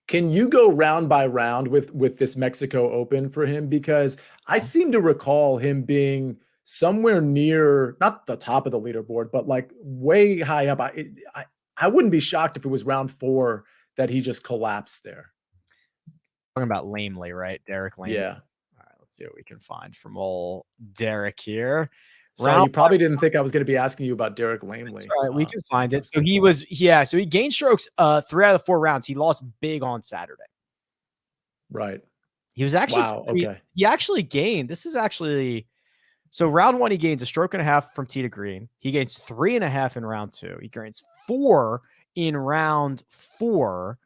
Can you go round by round with this Mexico Open for him? Because I seem to recall him being somewhere near, not the top of the leaderboard, but like way high up. I wouldn't be shocked if it was round 4 that he just collapsed there. Talking about Lamely, right? Derek Lamely. Yeah. All right, let's see what we can find from old Derek here. So you probably didn't think I was going to be asking you about Derek Lamely. All right, we can find it. So so he gained strokes 3 out of the 4 rounds. He lost big on Saturday. Right. He was actually okay. He actually gained. This is actually so round 1 he gains a stroke and a half from tee to green. He gains 3.5 in round 2. He gains 4 in round 4,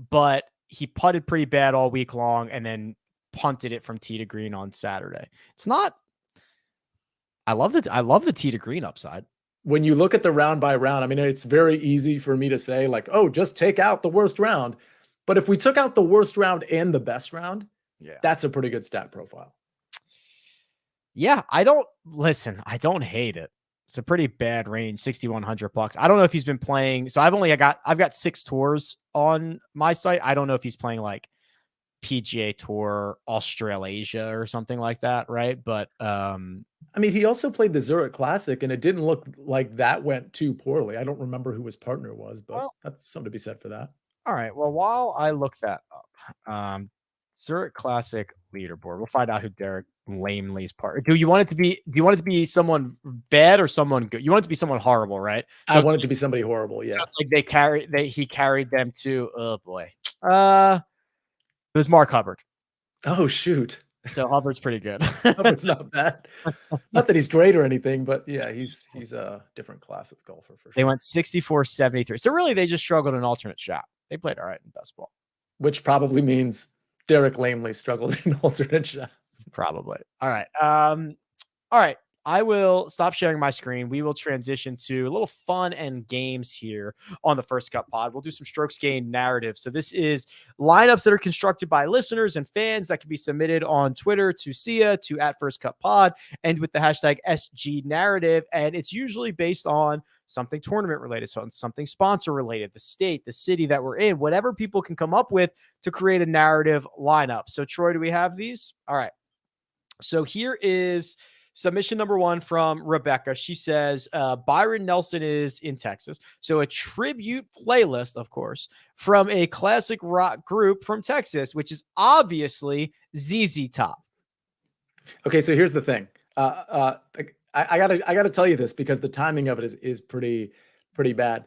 but he putted pretty bad all week long and then punted it from tee to green on Saturday. It's not. I love the tee to green upside. When you look at the round by round, I mean, it's very easy for me to say like, oh, just take out the worst round. But if we took out the worst round and the best round, that's a pretty good stat profile. Yeah, I don't hate it. It's a pretty bad range, $6,100. I don't know if he's been playing. So I've got 6 tours on my site. I don't know if he's playing like PGA Tour Australasia or something like that, right? But I mean, he also played the Zurich Classic, and it didn't look like that went too poorly. I don't remember who his partner was, but that's something to be said for that. All right. Well, while I look that up, Zurich Classic leaderboard, we'll find out who Derek Lamley's partner. Do you want it to be someone bad or someone good? You want it to be someone horrible, right? So I want it to be somebody horrible. Yeah. So it's like he carried them to, oh boy. It was Mark Hubbard. Oh shoot. So Hubbard's pretty good. Hubbard's not bad. Not that he's great or anything, but yeah, he's a different class of golfer for sure. They went 64-73. So really they just struggled in alternate shot. They played all right in best ball. Which probably means Derek Lamley struggled in alternate shot. Probably. All right. All right. I will stop sharing my screen. We will transition to a little fun and games here on the First Cut Pod. We'll do some strokes gained narrative. So this is lineups that are constructed by listeners and fans that can be submitted on Twitter to Sia, to @FirstCutPod, and with the hashtag SG narrative. And it's usually based on something tournament related, so something sponsor related, the state, the city that we're in, whatever people can come up with to create a narrative lineup. So Troy, do we have these? All right. So here is submission number 1 from Rebecca. She says, Byron Nelson is in Texas. So a tribute playlist, of course, from a classic rock group from Texas, which is obviously ZZ Top. Okay. So here's the thing. I gotta tell you this because the timing of it is pretty bad.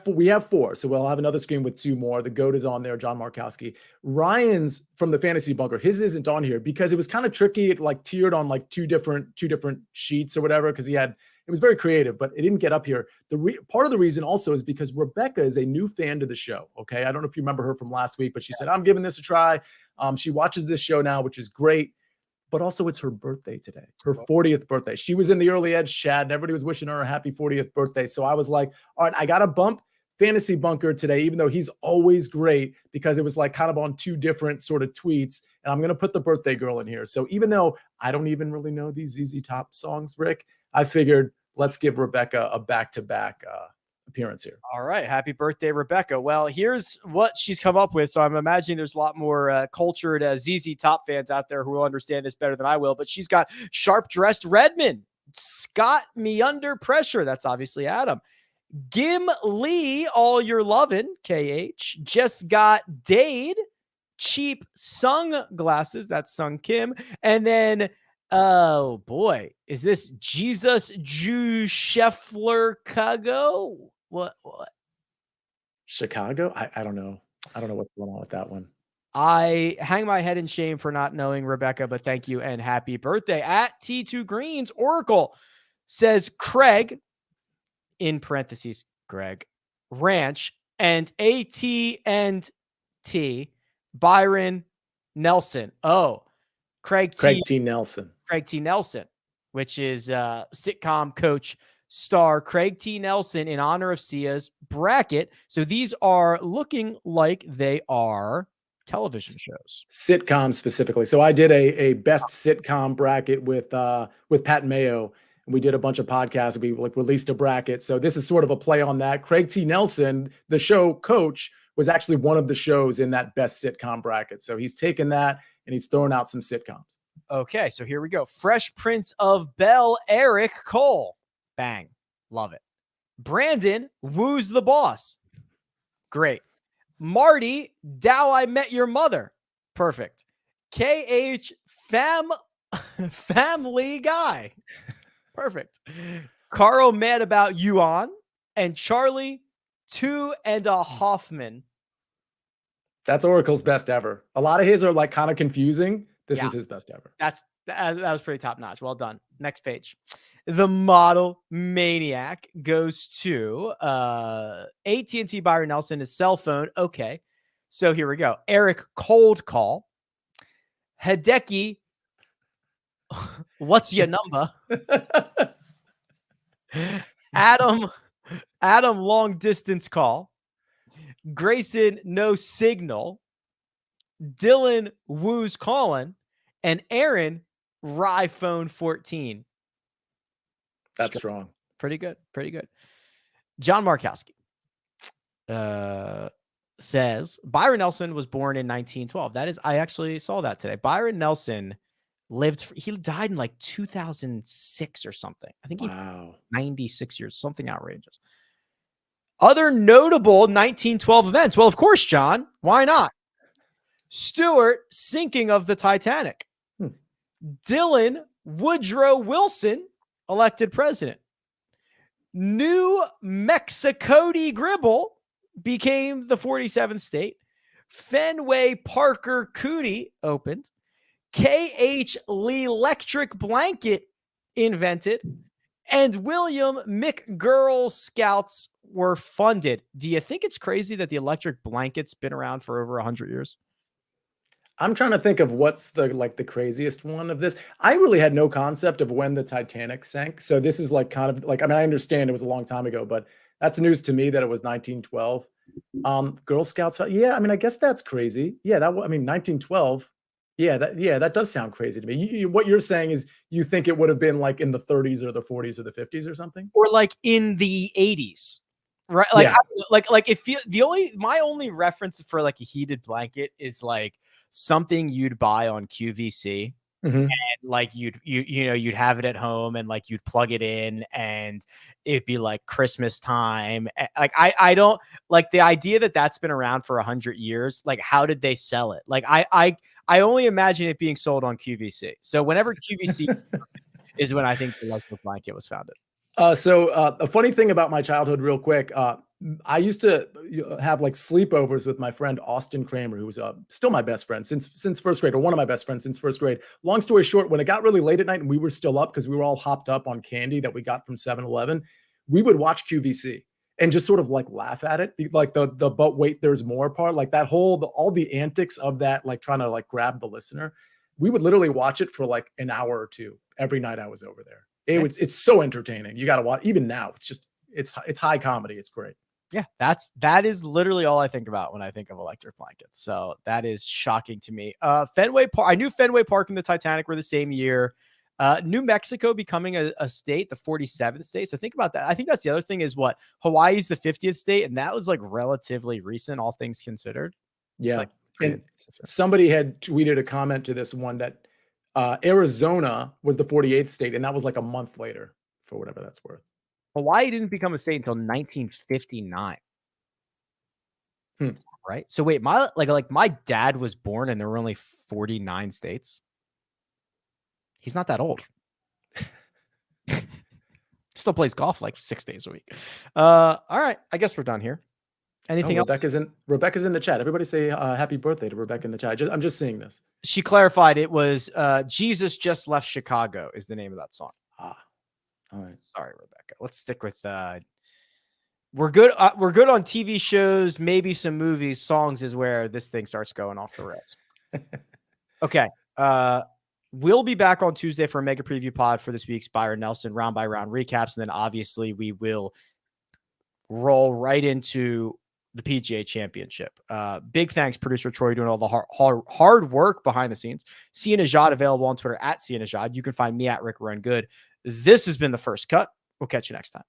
We have 4, so we'll have another screen with 2 more. The GOAT is on there, John Markowski. Ryan's from the Fantasy Bunker. His isn't on here because it was kind of tricky. It like tiered on like two different sheets or whatever because it was very creative, but it didn't get up here. Part of the reason also is because Rebecca is a new fan to the show. Okay, I don't know if you remember her from last week, but she said I'm giving this a try. She watches this show now, which is great. But also it's her birthday today, her 40th birthday. She was in the early edge chat and everybody was wishing her a happy 40th birthday. So I was like, all right, I got to bump Fantasy Bunker today, even though he's always great because it was like kind of on 2 different sort of tweets. And I'm going to put the birthday girl in here. So even though I don't even really know these ZZ Top songs, Rick, I figured let's give Rebecca a back-to-back appearance here. All right. Happy birthday, Rebecca. Well, here's what she's come up with. So I'm imagining there's a lot more cultured ZZ Top fans out there who will understand this better than I will, but she's got Sharp Dressed Redman, Scott Me Under Pressure. That's obviously Adam. Gim Lee, All Your Lovin', KH. Just Got Dade, Cheap Sunglasses. That's Sung Kim. And then oh boy, is this Jesus Jew Scheffler Kago? What? Chicago? I don't know. I don't know what's going on with that one. I hang my head in shame for not knowing Rebecca, but thank you and happy birthday. At T2 Greens, Oracle says Craig, in parentheses, Greg, Ranch, and AT&T Byron Nelson. Oh, Craig T. Nelson. Craig T. Nelson, which is sitcom coach star Craig T. Nelson in honor of Sia's bracket. So these are looking like they are television shows. Sitcom specifically. So I did a best sitcom bracket with Pat Mayo. And we did a bunch of podcasts. We released a bracket. So this is sort of a play on that. Craig T. Nelson, the show coach, was actually one of the shows in that best sitcom bracket. So he's taken that and he's thrown out some sitcoms. Okay, so here we go. Fresh Prince of Bel, Eric Cole. Bang. Love it. Brandon, Woo's the Boss. Great. Marty, Dow I Met Your Mother. Perfect. KH, Family Guy. Perfect. Carl, Mad About You On. And Charlie, 2 and a Hoffman. That's Oracle's best ever. A lot of his are like kind of confusing. This is his best ever. That was pretty top notch. Well done. Next page. The Model Maniac goes to AT&T Byron Nelson, his cell phone. Okay. So here we go. Eric Cold Call. Hideki, what's your number? Adam, long distance call. Grayson, no signal. Dylan, woo's calling. And Aaron, Rye phone 14. That's strong. Pretty good. John Markowski says Byron Nelson was born in 1912. That is, I actually saw that today. Byron Nelson he died in like 2006 or something. I think he 96 years, something outrageous. Other notable 1912 events. Well, of course, John, why not? Stuart sinking of the Titanic. Dylan Woodrow Wilson elected president. New Mexico Gribble became the 47th state. Fenway Parker Cootie opened. K.H. Lee electric blanket invented. And William McGirl Scouts were funded. Do you think it's crazy that the electric blanket's been around for over 100 years? I'm trying to think of what's the craziest one of this. I really had no concept of when the Titanic sank. So this is like kind of like, I mean, I understand it was a long time ago, but that's news to me that it was 1912. Girl Scouts. Yeah. I mean, I guess that's crazy. Yeah. 1912. Yeah. That does sound crazy to me. What you're saying is you think it would have been like in the 30s or the 40s or the 50s or something? Or like in the 80s. Right. Like, yeah. My only reference for like a heated blanket is like something you'd buy on QVC. And like you'd have it at home and like you'd plug it in and it'd be like Christmas time. Like I don't like the idea that that's been around for 100 years. Like, how did they sell it? Like I only imagine it being sold on QVC. So whenever QVC is when I think the electric blanket was founded. So a funny thing about my childhood real quick, I used to have like sleepovers with my friend Austin Kramer, who was still my best friend since first grade, or one of my best friends since first grade. Long story short, when it got really late at night and we were still up because we were all hopped up on candy that we got from 7-Eleven, we would watch QVC and just sort of like laugh at it, like the but wait, there's more part, like that whole all the antics of that, like trying to like grab the listener. We would literally watch it for like an hour or two every night I was over there. It's so entertaining. You got to watch. Even now, it's high comedy. It's great. Yeah, that is literally all I think about when I think of electric blankets. So that is shocking to me. Fenway Park. I knew Fenway Park and the Titanic were the same year. New Mexico becoming a state, the 47th state. So think about that. I think that's the other thing is what Hawaii's the 50th state, and that was like relatively recent, all things considered. Yeah, and somebody had tweeted a comment to this one that Arizona was the 48th state, and that was like a month later, for whatever that's worth. Hawaii didn't become a state until 1959. Right? So wait, my dad was born and there were only 49 states. He's not that old. Still plays golf like 6 days a week. All right, I guess we're done here. Anything else? Rebecca's in the chat. Everybody say happy birthday to Rebecca in the chat. I'm just seeing this. She clarified it was Jesus Just Left Chicago is the name of that song. All right. Sorry, Rebecca. Let's stick with we're good on TV shows, maybe some movies. Songs is where this thing starts going off the rails. Okay. We'll be back on Tuesday for a mega preview pod for this week's Byron Nelson round by round recaps. And then obviously we will roll right into the PGA Championship. Big thanks, producer Troy, doing all the hard work behind the scenes. Sia Nejad available on Twitter at Sia Nejad. You can find me at Rick Run Good. This has been The First Cut. We'll catch you next time.